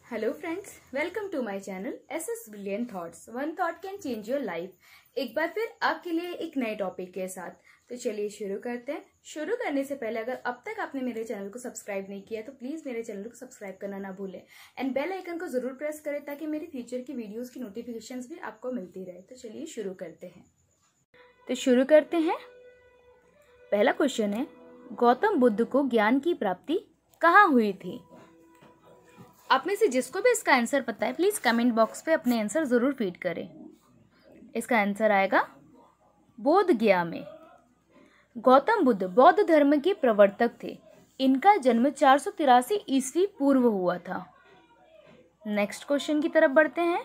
Hello friends, welcome to my channel SS brilliant thoughts. One thought can change your life. एक बार फिर आपके लिए एक नए टॉपिक के साथ। तो चलिए शुरू करते हैं। शुरू करने से पहले अगर अब तक आपने मेरे चैनल को सब्सक्राइब नहीं किया तो प्लीज मेरे चैनल को सब्सक्राइब करना ना भूलें एंड बेल आइकन को जरूर प्रेस करें ताकि मेरी फ्यूचर की वीडियोज की नोटिफिकेशन भी आपको मिलती रहे। तो चलिए शुरू करते हैं। पहला क्वेश्चन है, गौतम बुद्ध को ज्ञान की प्राप्ति कहाँ हुई थी? आप में से जिसको भी इसका आंसर पता है प्लीज कमेंट बॉक्स पे अपने आंसर जरूर फीड करें। इसका आंसर आएगा बोध गया में। गौतम बुद्ध बौद्ध धर्म के प्रवर्तक थे। इनका जन्म 483 ईस्वी पूर्व हुआ था। नेक्स्ट क्वेश्चन की तरफ बढ़ते हैं।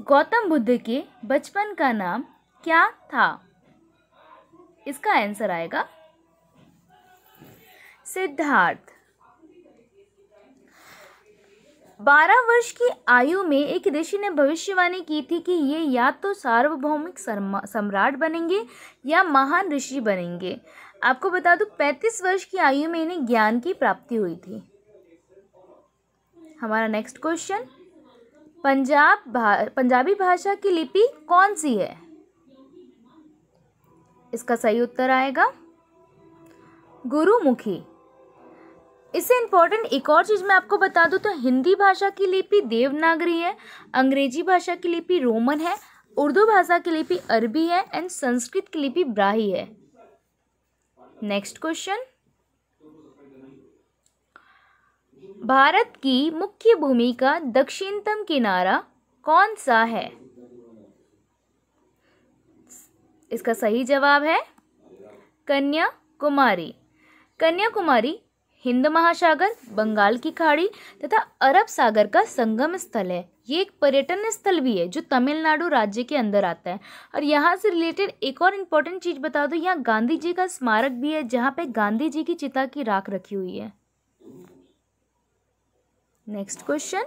गौतम बुद्ध के बचपन का नाम क्या था? इसका आंसर आएगा सिद्धार्थ। 12 वर्ष की आयु में एक ऋषि ने भविष्यवाणी की थी कि ये या तो सार्वभौमिक सम्राट बनेंगे या महान ऋषि बनेंगे। आपको बता दूं 35 वर्ष की आयु में इन्हें ज्ञान की प्राप्ति हुई थी। हमारा नेक्स्ट क्वेश्चन, पंजाबी भाषा की लिपि कौन सी है? इसका सही उत्तर आएगा गुरुमुखी। इससे इंपॉर्टेंट एक और चीज मैं आपको बता दूं तो हिंदी भाषा की लिपि देवनागरी है, अंग्रेजी भाषा की लिपि रोमन है, उर्दू भाषा की लिपि अरबी है एंड संस्कृत की लिपि ब्राही है। नेक्स्ट क्वेश्चन, भारत की मुख्य भूमि का दक्षिणतम किनारा कौन सा है? इसका सही जवाब है कन्याकुमारी। कन्याकुमारी हिंद महासागर, बंगाल की खाड़ी तथा अरब सागर का संगम स्थल है। ये एक पर्यटन स्थल भी है जो तमिलनाडु राज्य के अंदर आता है। और यहाँ से रिलेटेड एक और इम्पोर्टेंट चीज बता दो, यहाँ गांधी जी का स्मारक भी है जहाँ पे गांधी जी की चिता की राख रखी हुई है। नेक्स्ट क्वेश्चन,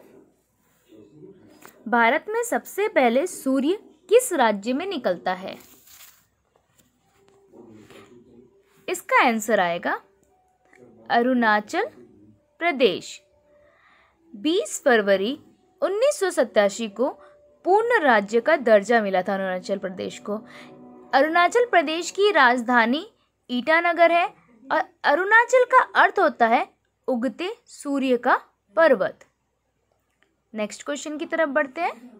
भारत में सबसे पहले सूर्य किस राज्य में निकलता है? इसका आंसर आएगा अरुणाचल प्रदेश। 20 फरवरी 1987 को पूर्ण राज्य का दर्जा मिला था अरुणाचल प्रदेश को। अरुणाचल प्रदेश की राजधानी ईटानगर है और अरुणाचल का अर्थ होता है उगते सूर्य का पर्वत। नेक्स्ट क्वेश्चन की तरफ बढ़ते हैं।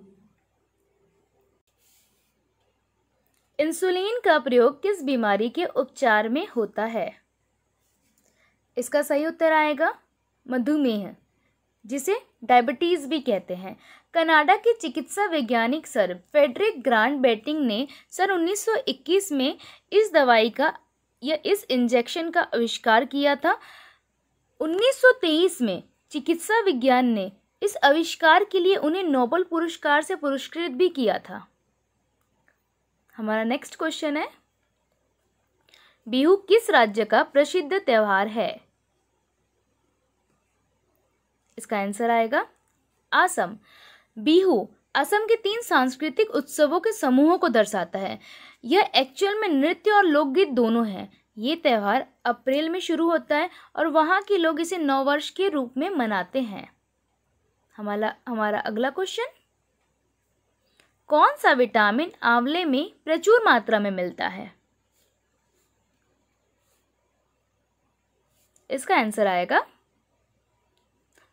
इंसुलिन का प्रयोग किस बीमारी के उपचार में होता है? इसका सही उत्तर आएगा मधुमेह, जिसे डायबिटीज भी कहते हैं। कनाडा के चिकित्सा वैज्ञानिक सर फ्रेडरिक ग्रांट बेटिंग ने सन 1921 में इस दवाई का या इस इंजेक्शन का आविष्कार किया था। 1923 में चिकित्सा विज्ञान ने इस आविष्कार के लिए उन्हें नोबेल पुरस्कार से पुरस्कृत भी किया था। हमारा नेक्स्ट क्वेश्चन है, बिहू किस राज्य का प्रसिद्ध त्योहार है? इसका आंसर आएगा असम। बिहू असम के 3 सांस्कृतिक उत्सवों के समूहों को दर्शाता है। यह एक्चुअल में नृत्य और लोकगीत दोनों हैं। ये त्योहार अप्रैल में शुरू होता है और वहाँ के लोग इसे नववर्ष के रूप में मनाते हैं। हमारा अगला क्वेश्चन, कौन सा विटामिन आंवले में प्रचुर मात्रा में मिलता है? इसका आंसर आएगा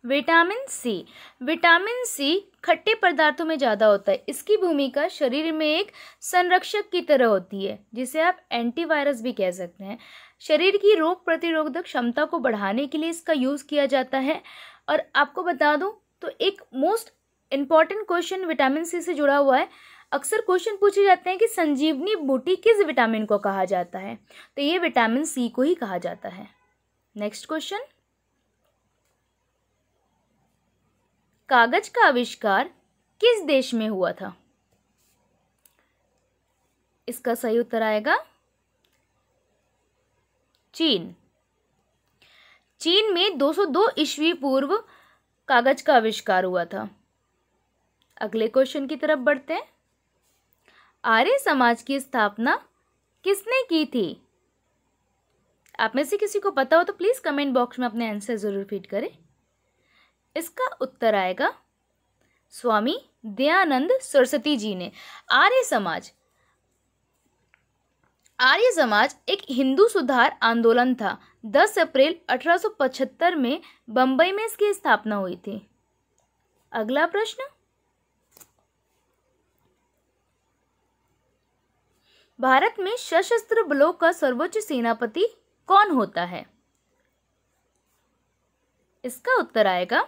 विटामिन सी। विटामिन सी खट्टे पदार्थों में ज़्यादा होता है। इसकी भूमिका शरीर में एक संरक्षक की तरह होती है, जिसे आप एंटीवायरस भी कह सकते हैं। शरीर की रोग प्रतिरोधक क्षमता को बढ़ाने के लिए इसका यूज़ किया जाता है। और आपको बता दूं तो एक most important question vitamin C से जुड़ा हुआ है। अक्सर क्वेश्चन पूछे जाते हैं कि संजीवनी बूटी किस विटामिन को कहा जाता है, तो ये विटामिन सी को ही कहा जाता है। नेक्स्ट क्वेश्चन, कागज का आविष्कार किस देश में हुआ था? इसका सही उत्तर आएगा चीन। चीन में 202 ईस्वी पूर्व कागज का आविष्कार हुआ था। अगले क्वेश्चन की तरफ बढ़ते हैं। आर्य समाज की स्थापना किसने की थी? आप में से किसी को पता हो तो प्लीज कमेंट बॉक्स में अपने आंसर जरूर फीड करें। इसका उत्तर आएगा स्वामी दयानंद सरस्वती जी ने। आर्य समाज एक हिंदू सुधार आंदोलन था। 10 अप्रैल 1875 में बंबई में इसकी स्थापना हुई थी। अगला प्रश्न, भारत में सशस्त्र बलों का सर्वोच्च सेनापति कौन होता है? इसका उत्तर आएगा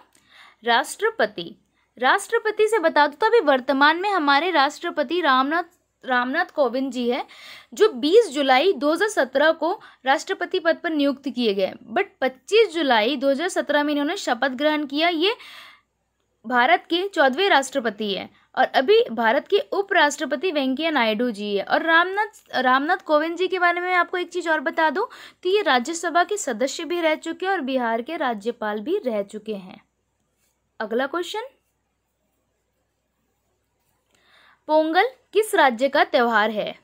राष्ट्रपति। राष्ट्रपति से बता दूं तो अभी वर्तमान में हमारे राष्ट्रपति रामनाथ कोविंद जी है, जो 20 जुलाई 2017 को राष्ट्रपति पद पर नियुक्त किए गए, बट 25 जुलाई 2017 में इन्होंने शपथ ग्रहण किया। ये भारत के 14वें राष्ट्रपति हैं और अभी भारत के उपराष्ट्रपति वेंकैया नायडू जी है। और रामनाथ कोविंद जी के बारे में आपको एक चीज़ और बता दूं तो ये राज्यसभा के सदस्य भी रह चुके हैं और बिहार के राज्यपाल भी रह चुके हैं। अगला क्वेश्चन, पोंगल किस राज्य का त्योहार है?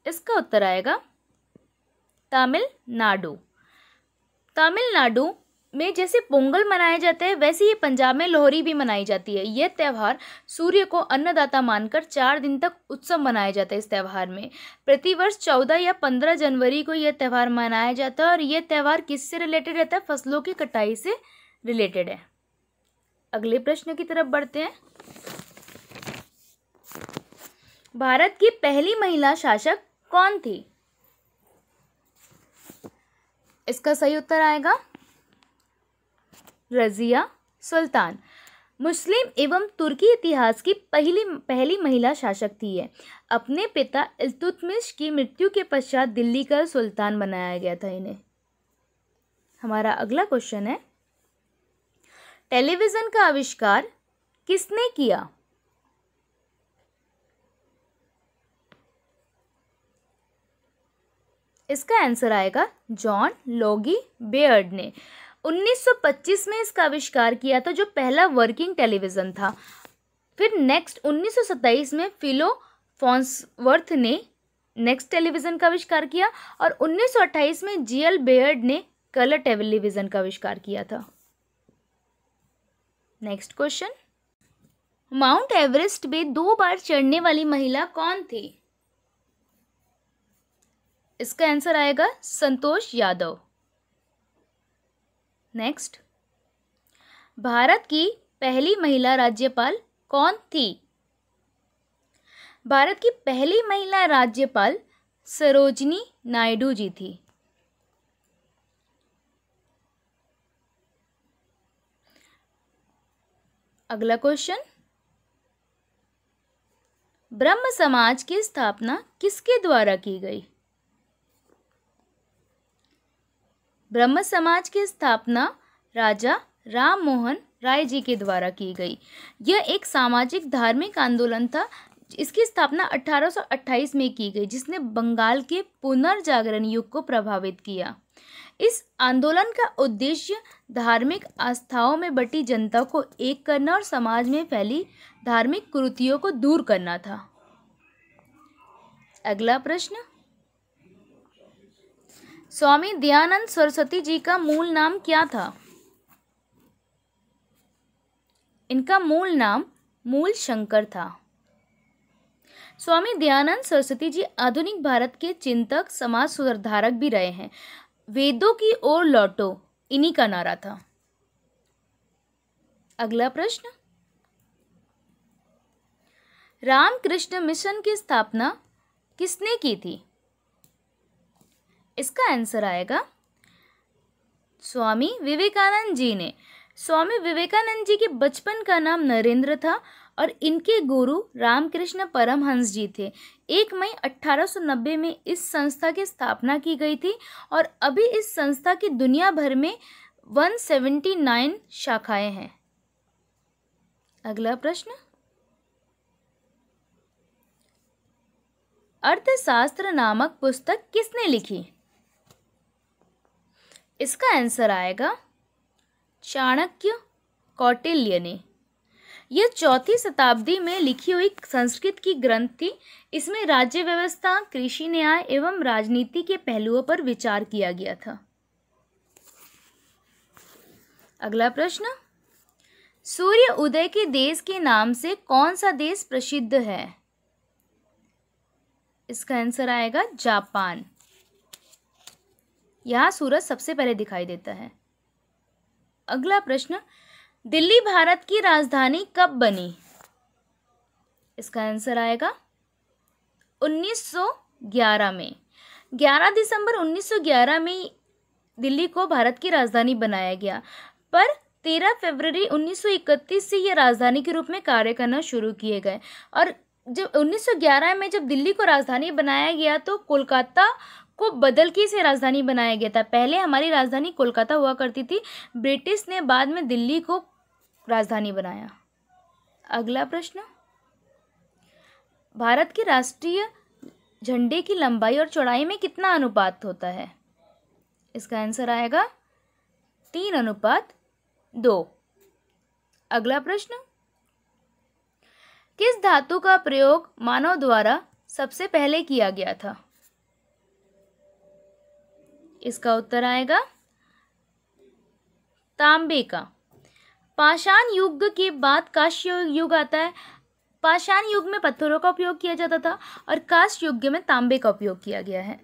इसका उत्तर आएगा तमिलनाडु। तमिलनाडु में जैसे पोंगल मनाया जाता है वैसे ही पंजाब में लोहरी भी मनाई जाती है। यह त्यौहार सूर्य को अन्नदाता मानकर 4 दिन तक उत्सव मनाया जाता है। इस त्यौहार में प्रतिवर्ष 14 या 15 जनवरी को यह त्यौहार मनाया जाता है और यह त्यौहार किससे रिलेटेड रहता है? फसलों की कटाई से रिलेटेड है। अगले प्रश्न की तरफ बढ़ते हैं। भारत की पहली महिला शासक कौन थी? इसका सही उत्तर आएगा रजिया सुल्तान। मुस्लिम एवं तुर्की इतिहास की पहली महिला शासक थी है। अपने पिता इल्तुतमिश की मृत्यु के पश्चात दिल्ली का सुल्तान बनाया गया था इन्हें। हमारा अगला क्वेश्चन है, टेलीविजन का आविष्कार किसने किया? इसका आंसर आएगा जॉन लोगी बेयर्ड ने। 1925 में इसका आविष्कार किया था, जो पहला वर्किंग टेलीविज़न था। फिर नेक्स्ट 1927 में फिलो फॉन्सवर्थ ने नेक्स्ट टेलीविज़न का आविष्कार किया और 1928 में जीएल बेयर्ड ने कलर टेलीविज़न का आविष्कार किया था। नेक्स्ट क्वेश्चन, माउंट एवरेस्ट में 2 बार चढ़ने वाली महिला कौन थी? इसका आंसर आएगा संतोष यादव। नेक्स्ट, भारत की पहली महिला राज्यपाल कौन थी? भारत की पहली महिला राज्यपाल सरोजिनी नायडू जी थी। अगला क्वेश्चन, ब्रह्म समाज की स्थापना किसके द्वारा की गई? ब्रह्म समाज की स्थापना राजा राम मोहन राय जी के द्वारा की गई। यह एक सामाजिक धार्मिक आंदोलन था। इसकी स्थापना 1828 में की गई, जिसने बंगाल के पुनर्जागरण युग को प्रभावित किया। इस आंदोलन का उद्देश्य धार्मिक आस्थाओं में बटी जनता को एक करना और समाज में फैली धार्मिक कुरीतियों को दूर करना था। अगला प्रश्न, स्वामी दयानंद सरस्वती जी का मूल नाम क्या था? इनका मूल नाम मूल शंकर था। स्वामी दयानंद सरस्वती जी आधुनिक भारत के चिंतक, समाज सुधारक भी रहे हैं। वेदों की ओर लौटो इन्हीं का नारा था। अगला प्रश्न, रामकृष्ण मिशन की स्थापना किसने की थी? इसका आंसर आएगा स्वामी विवेकानंद जी ने। स्वामी विवेकानंद जी के बचपन का नाम नरेंद्र था और इनके गुरु रामकृष्ण परमहंस जी थे। 1 मई 1890 में इस संस्था की स्थापना की गई थी और अभी इस संस्था की दुनिया भर में 179 शाखाएं हैं। अगला प्रश्न, अर्थशास्त्र नामक पुस्तक किसने लिखी? इसका आंसर आएगा चाणक्य कौटिल्य ने। यह 4वीं शताब्दी में लिखी हुई संस्कृत की ग्रंथ थी। इसमें राज्य व्यवस्था, कृषि न्याय एवं राजनीति के पहलुओं पर विचार किया गया था। अगला प्रश्न, सूर्य उदय के देश के नाम से कौन सा देश प्रसिद्ध है? इसका आंसर आएगा जापान। यहाँ सूरज सबसे पहले दिखाई देता है। अगला प्रश्न, दिल्ली भारत की राजधानी कब बनी? इसका आंसर आएगा 1911 में। 11 दिसंबर 1911 में दिल्ली को भारत की राजधानी बनाया गया, पर 13 फरवरी 1931 से यह राजधानी के रूप में कार्य करना शुरू किए गए। और जब 1911 में जब दिल्ली को राजधानी बनाया गया तो कोलकाता को बदल के इसे राजधानी बनाया गया था। पहले हमारी राजधानी कोलकाता हुआ करती थी, ब्रिटिश ने बाद में दिल्ली को राजधानी बनाया। अगला प्रश्न, भारत के राष्ट्रीय झंडे की लंबाई और चौड़ाई में कितना अनुपात होता है? इसका आंसर आएगा 3:2। अगला प्रश्न, किस धातु का प्रयोग मानव द्वारा सबसे पहले किया गया था? इसका उत्तर आएगा तांबे का। पाषाण युग के बाद कांस्य युग आता है। पाषाण युग में पत्थरों का उपयोग किया जाता था और कांस्य युग में तांबे का उपयोग किया गया है।